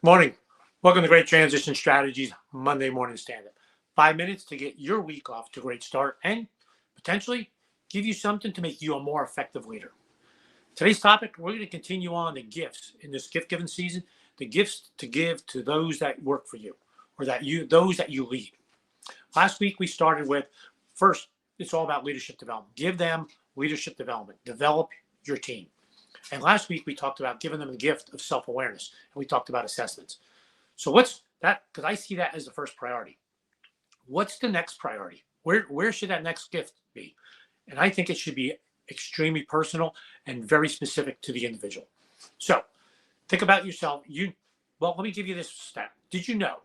Morning. Welcome to Great Transition Strategies Monday Morning Standup. 5 minutes to get your week off to a great start and potentially give you something to make you a more effective leader. Today's topic, we're going to continue on the gifts in this gift giving season, the gifts to give to those that work for you or those that you lead. Last week we started with first, it's all about leadership development. Give them leadership development. Develop your team. And last week we talked about giving them the gift of self-awareness, and we talked about assessments. So what's that? Because I see that as the first priority. What's the next priority? Where should that next gift be? And I think it should be extremely personal and very specific to the individual. So think about yourself. Let me give you this stat. Did you know,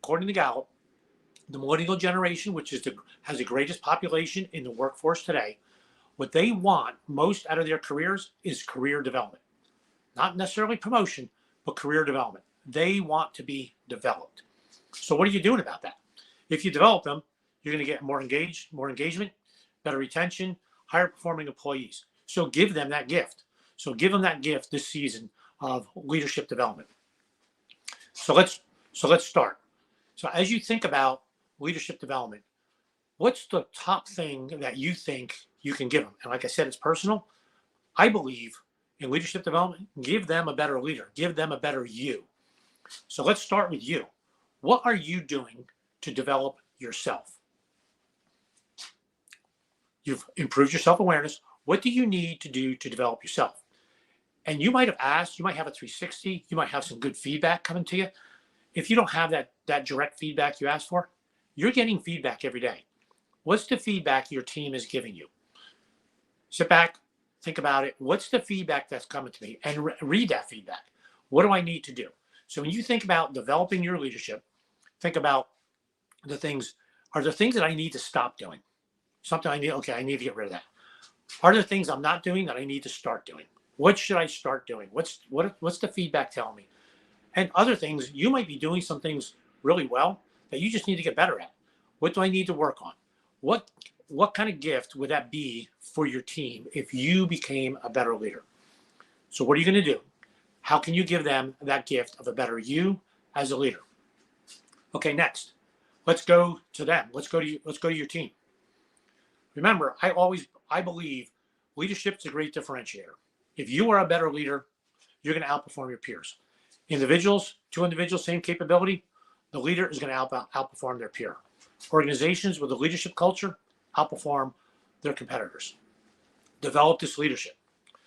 according to Gallup, the millennial generation, which has the greatest population in the workforce today, what they want most out of their careers is career development. Not necessarily promotion, but career development. They want to be developed. So what are you doing about that? If you develop them, you're going to get more engagement, better retention, higher performing employees. So give them that gift. So give them that gift this season of leadership development. So let's start. So as you think about leadership development, what's the top thing that you think you can give them? And like I said, it's personal. I believe in leadership development, give them a better leader, give them a better you. So let's start with you. What are you doing to develop yourself? You've improved your self-awareness. What do you need to do to develop yourself? And you might have asked, you might have a 360, you might have some good feedback coming to you. If you don't have that direct feedback you asked for, you're getting feedback every day. What's the feedback your team is giving you? Sit back, think about it. What's the feedback that's coming to me? And read that feedback. What do I need to do? So when you think about developing your leadership, think about the things. Are there things that I need to stop doing? Something I need to get rid of that. Are there things I'm not doing that I need to start doing? What should I start doing? What's the feedback telling me? And other things, you might be doing some things really well that you just need to get better at. What do I need to work on? What kind of gift would that be for your team if you became a better leader? So what are you going to do? How can you give them that gift of a better you as a leader? Okay, next, let's go to them. Let's go to your team. Remember, I believe leadership is a great differentiator. If you are a better leader, you're going to outperform your peers. Two individuals, same capability, the leader is going to outperform their peer. Organizations with a leadership culture outperform their competitors. Develop this leadership.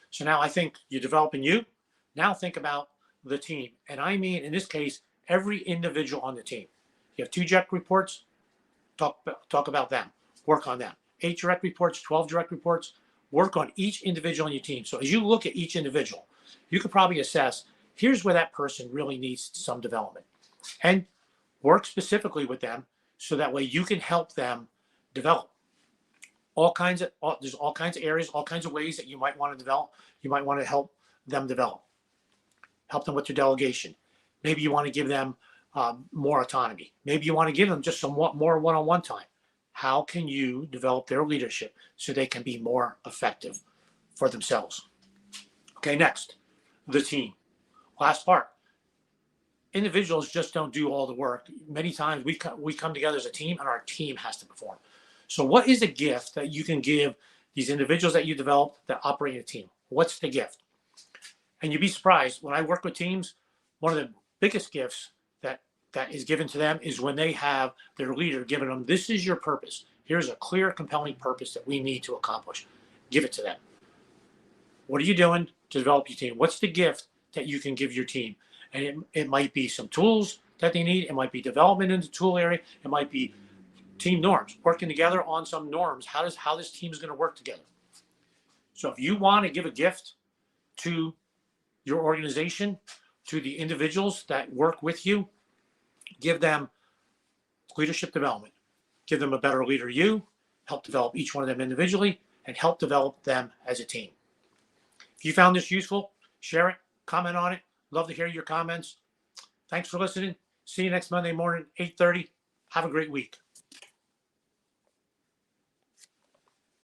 So now I think you're developing you. Now think about the team. And I mean, in this case, every individual on the team. You have 2 direct reports, talk about them, work on them. 8 direct reports, 12 direct reports, work on each individual on your team. So as you look at each individual, you could probably assess, here's where that person really needs some development. And work specifically with them so that way you can help them develop. There's all kinds of areas, all kinds of ways that you might want to develop. You might want to help them develop. Help them with their delegation. Maybe you want to give them more autonomy. Maybe you want to give them just some more one-on-one time. How can you develop their leadership so they can be more effective for themselves? Okay, next, the team. Last part. Individuals just don't do all the work. Many times we come together as a team and our team has to perform. So what is a gift that you can give these individuals that you develop that operate in a team? What's the gift? And you'd be surprised, when I work with teams, one of the biggest gifts that is given to them is when they have their leader giving them, this is your purpose. Here's a clear, compelling purpose that we need to accomplish. Give it to them. What are you doing to develop your team? What's the gift that you can give your team? And it might be some tools that they need. It might be development in the tool area. It might be team norms, working together on some norms. How this team is going to work together. So if you want to give a gift to your organization, to the individuals that work with you, give them leadership development. Give them a better leader you, help develop each one of them individually, and help develop them as a team. If you found this useful, share it, comment on it. Love to hear your comments. Thanks for listening. See you next Monday morning, 8:30. Have a great week.